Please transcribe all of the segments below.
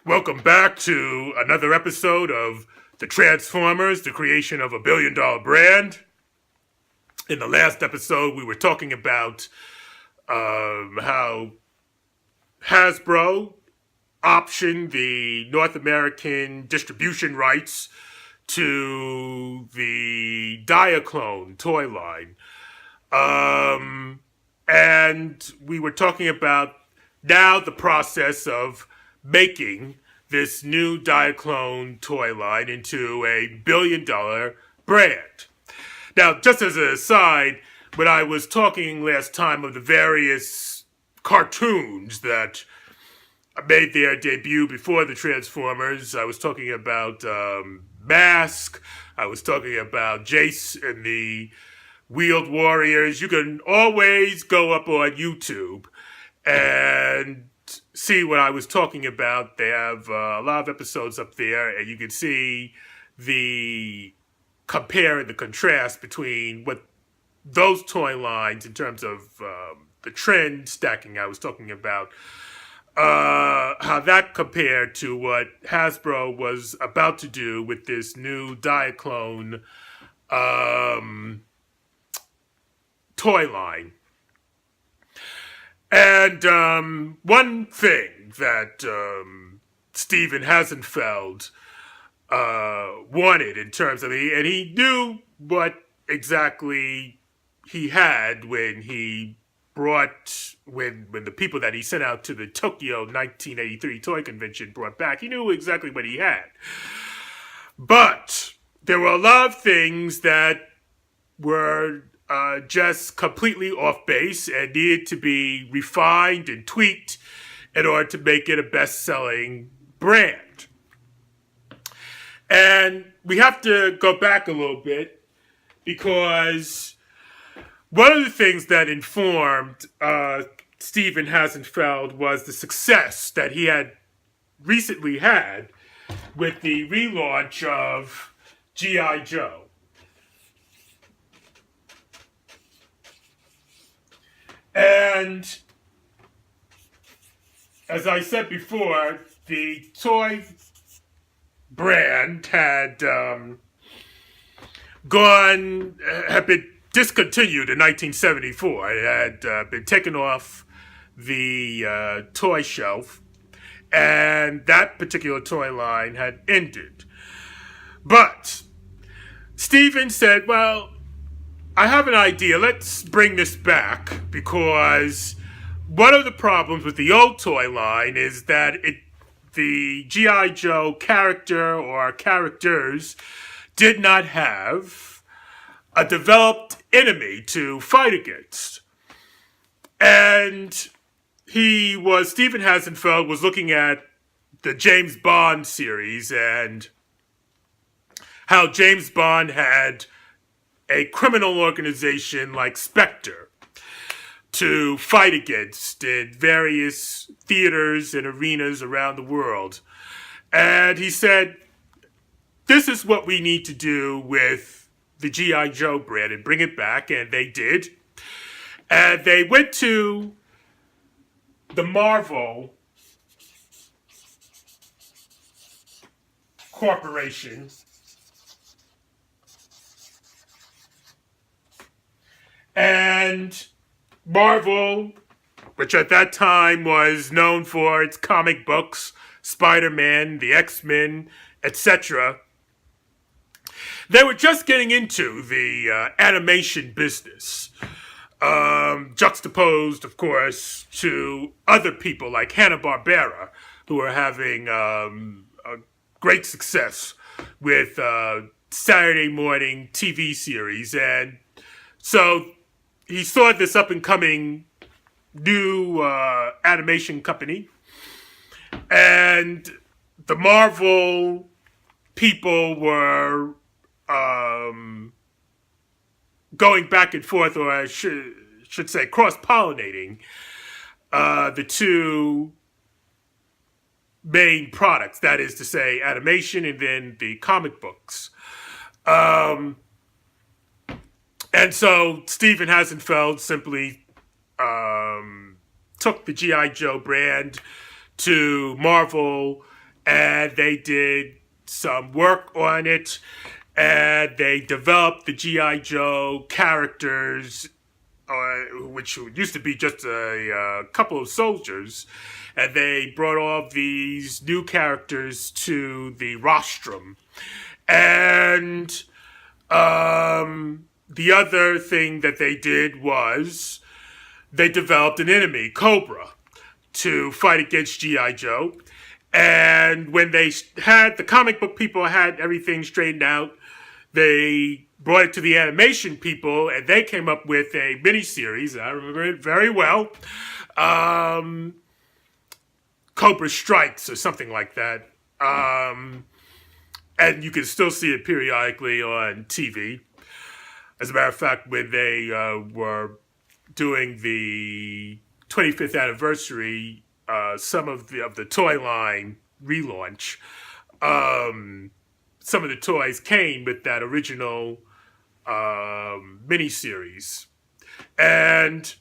Welcome back to another episode of The Transformers, the creation of $1 billion brand. In the last episode, we were talking about how Hasbro optioned the North American distribution rights to the Diaclone toy line. And we were talking about now the process of making this new Diaclone toy line into a $1 billion brand. Now, just as an aside, when I was talking last time of the various cartoons that made their debut before the Transformers, I was talking about Mask, I was talking about Jace and the Wheeled Warriors. You can always go up on YouTube and see what I was talking about. They have a lot of episodes up there, and you can see the compare and the contrast between what those toy lines in terms of the trend stacking I was talking about, how that compared to what Hasbro was about to do with this new Diaclone toy line. And one thing that Steven Hasenfeld wanted in terms of, and he knew what exactly he had when he brought, when the people that he sent out to the Tokyo 1983 toy convention brought back, he knew exactly what he had. But there were a lot of things that were just completely off base and needed to be refined and tweaked in order to make it a best-selling brand. And we have to go back a little bit because one of the things that informed Steven Hasenfeld was the success that he had recently had with the relaunch of G.I. Joe. And as I said before, the toy brand had been discontinued in 1974. It had been taken off the toy shelf, and that particular toy line had ended. But Steven said, well, I have an idea. Let's bring this back, because one of the problems with the old toy line is that the G.I. Joe character or characters did not have a developed enemy to fight against. And Steven Hasenfeld was looking at the James Bond series and how James Bond had a criminal organization like Spectre to fight against in various theaters and arenas around the world. And he said, this is what we need to do with the G.I. Joe brand and bring it back, and they did. And they went to the Marvel Corporation and Marvel, which at that time was known for its comic books, Spider-Man, the X-Men, etc., they were just getting into the animation business, juxtaposed, of course, to other people like Hanna-Barbera, who were having a great success with Saturday morning TV series. And so he saw this up-and-coming new animation company, and the Marvel people were going back and forth, or I should say cross-pollinating the two main products, that is to say animation and then the comic books. And so Steven Hasenfeld simply took the G.I. Joe brand to Marvel and they did some work on it, and they developed the G.I. Joe characters, which used to be just a couple of soldiers, and they brought all these new characters to the rostrum. And the other thing that they did was they developed an enemy, Cobra, to fight against G.I. Joe. And when they had, the comic book people had everything straightened out, they brought it to the animation people, and they came up with a miniseries. I remember it very well. Cobra Strikes or something like that. And you can still see it periodically on TV. As a matter of fact, when they were doing the 25th anniversary, some of the toy line relaunch, some of the toys came with that original miniseries. And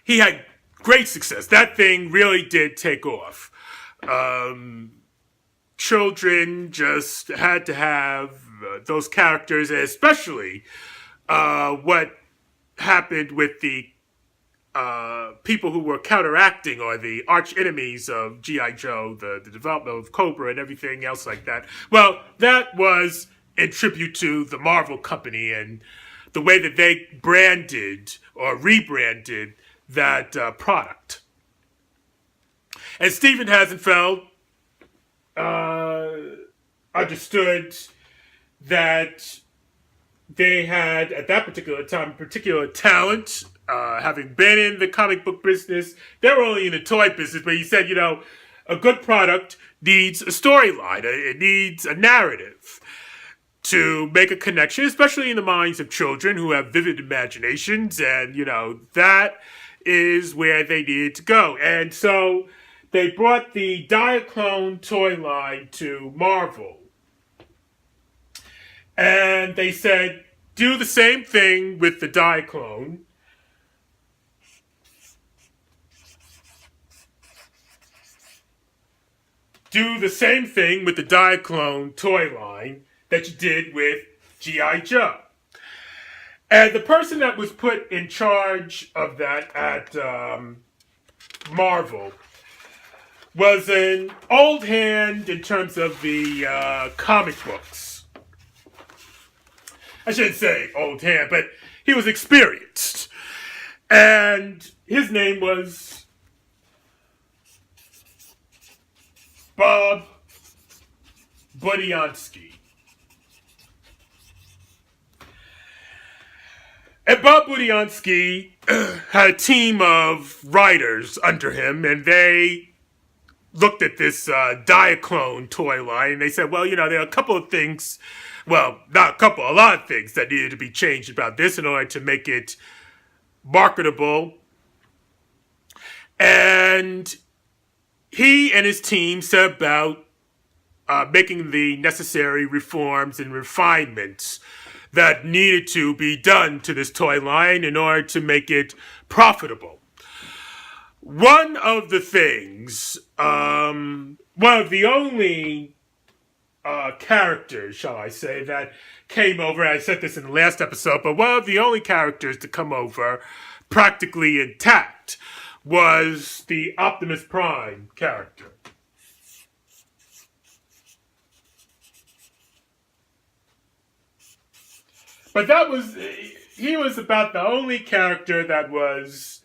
he had great success. That thing really did take off. Children just had to have those characters, especially what happened with the people who were counteracting, or the arch enemies of G.I. Joe, the development of Cobra and everything else like that. Well, that was in tribute to the Marvel company and the way that they branded or rebranded that product. And Stephen Hasenfeld understood that they had, at that particular time, particular talent, having been in the comic book business. They were only in the toy business, but he said, you know, a good product needs a storyline. It needs a narrative to make a connection, especially in the minds of children who have vivid imaginations. And, you know, that is where they needed to go. And so they brought the Diaclone toy line to Marvel. And they said, do the same thing with the Diaclone. Do the same thing with the Diaclone toy line that you did with G.I. Joe. And the person that was put in charge of that at Marvel was an old hand in terms of the comic books. I shouldn't say old hand, but he was experienced. And his name was Bob Budiansky. And Bob Budiansky had a team of writers under him, and they looked at this Diaclone toy line, and they said, well, you know, there are a couple of things, well, not a couple, a lot of things that needed to be changed about this in order to make it marketable. And he and his team set about making the necessary reforms and refinements that needed to be done to this toy line in order to make it profitable. One of the things, one of the only characters, shall I say, that came over, I said this in the last episode, but one of the only characters to come over practically intact was the Optimus Prime character. But he was about the only character that was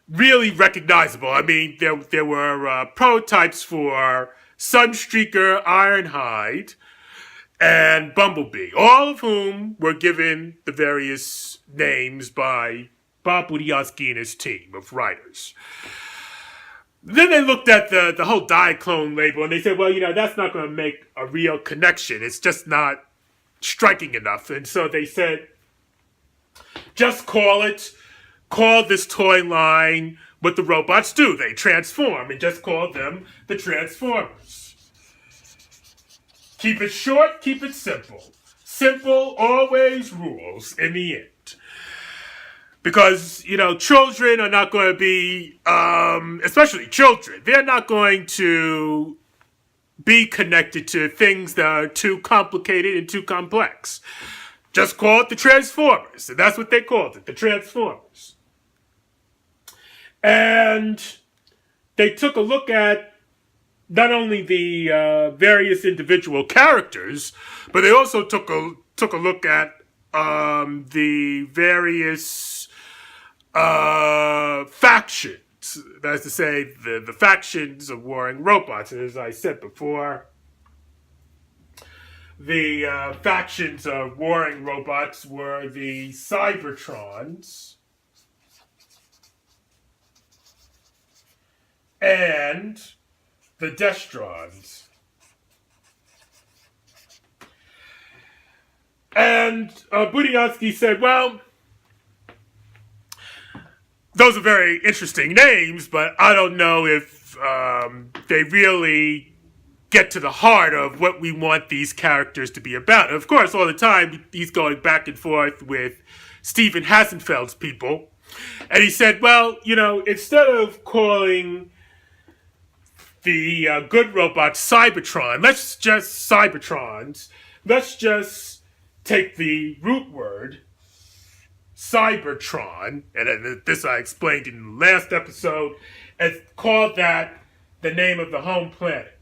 really recognizable. I mean, there were prototypes for Sunstreaker, Ironhide, and Bumblebee, all of whom were given the various names by Bob Budiansky and his team of writers. Then they looked at the whole Diaclone label, and they said, well, you know, that's not going to make a real connection. It's just not striking enough. And so they said, just call this toy line what the robots do. They transform, and just call them the Transformers. Keep it short, keep it simple. Simple always rules in the end. Because, you know, children are not going to be, especially children, they're not going to be connected to things that are too complicated and too complex. Just call it the Transformers, and that's what they called it, the Transformers. And they took a look at not only the various individual characters, but they also took a look at the various factions. That is to say, the factions of warring robots. And as I said before, the factions of warring robots were the Cybertrons and the Destrons. And Budiansky said, well, those are very interesting names, but I don't know if they really get to the heart of what we want these characters to be about. And of course, all the time, he's going back and forth with Stephen Hassenfeld's people. And he said, well, instead of calling the good robots Cybertrons, let's just take the root word Cybertron, and this I explained in the last episode, and call that the name of the home planet.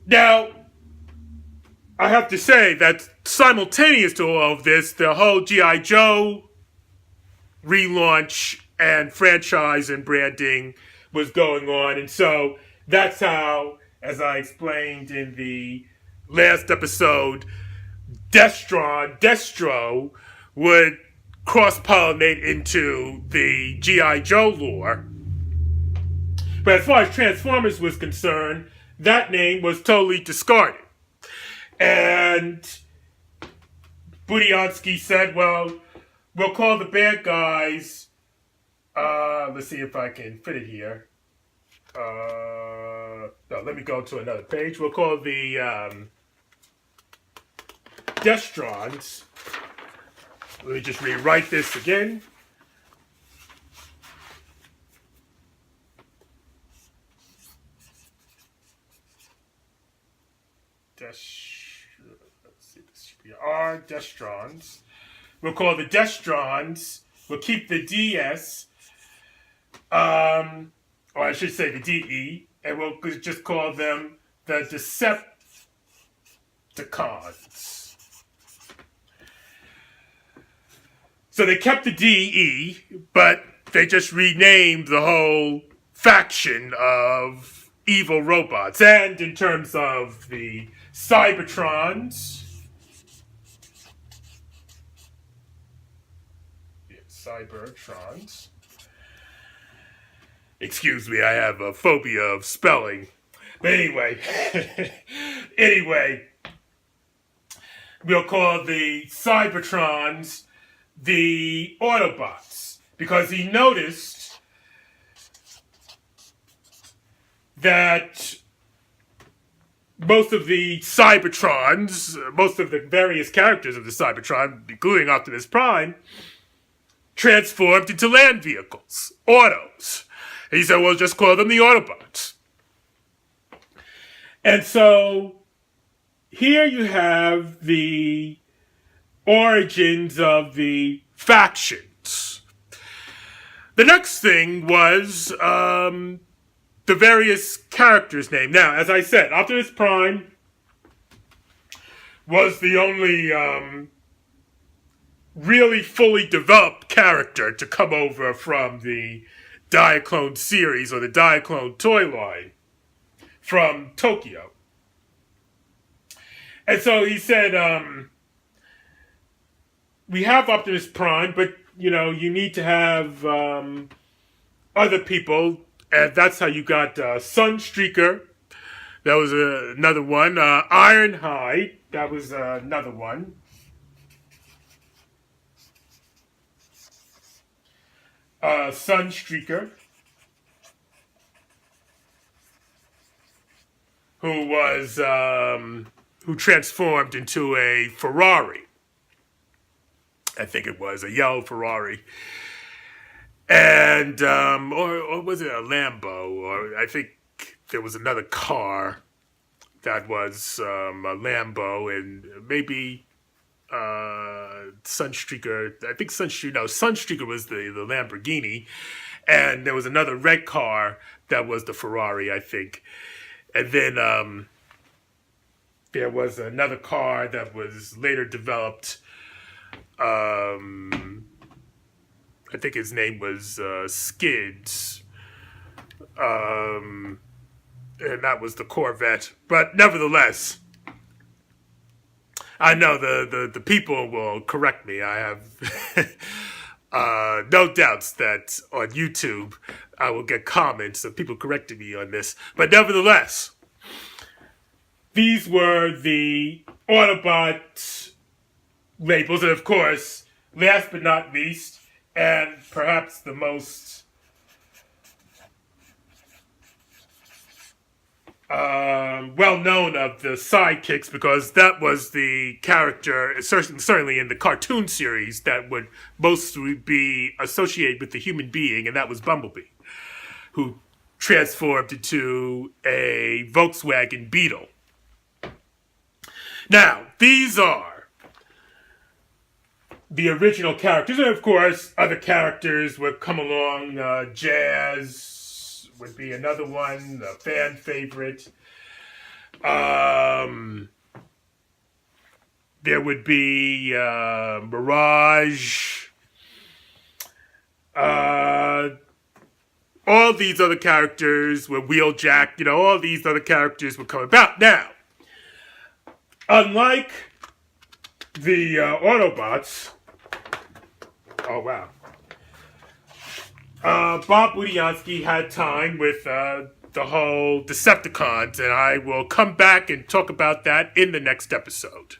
Now, I have to say that simultaneous to all of this, the whole G.I. Joe relaunch and franchise and branding was going on. And so that's how, as I explained in the last episode, Destro would cross-pollinate into the G.I. Joe lore. But as far as Transformers was concerned, that name was totally discarded. And Budiansky said, well, we'll call the bad guys, let's see if I can fit it here. No, let me go to another page. We'll call the Destrons. Let me just rewrite this again. Let's see, this should be our Destrons. We'll call the Destrons. We'll keep the DS, or I should say the DE, and we'll just call them the Decepticons. So they kept the DE, but they just renamed the whole faction of evil robots. And in terms of the Cybertrons, excuse me, I have a phobia of spelling. But anyway, we'll call the Cybertrons the Autobots, because he noticed that most of the Cybertrons, most of the various characters of the Cybertron, including Optimus Prime, transformed into land vehicles, autos. And he said, well, just call them the Autobots. And so here you have the origins of the factions. The next thing was the various characters' names. Now, as I said, Optimus Prime was the only really fully developed character to come over from the Diaclone series or the Diaclone toy line from Tokyo. And so he said, we have Optimus Prime, but, you need to have other people, and that's how you got Sunstreaker. That was another one. Ironhide, that was another one. Sunstreaker, who transformed into a Ferrari. I think it was a yellow Ferrari. and or was it a Lambo? Or I think there was another car that was a Lambo, and maybe Sunstreaker. I think Sunstreaker was the Lamborghini, and there was another red car that was the Ferrari, I think. And then there was another car that was later developed. I think his name was Skids. And that was the Corvette. But nevertheless, I know the people will correct me. I have no doubts that on YouTube I will get comments of people correcting me on this. But nevertheless, these were the Autobot labels. And of course, last but not least, and perhaps the most well known of the sidekicks, because that was the character, certainly in the cartoon series, that would mostly be associated with the human being, and that was Bumblebee, who transformed into a Volkswagen Beetle. Now, these are the original characters, and of course, other characters would come along. Jazz would be another one, a fan favorite. There would be Mirage. All these other characters were Wheeljack. All these other characters would come about. Now, unlike the Autobots, oh wow, Bob Budiansky had time with the whole Decepticons, and I will come back and talk about that in the next episode.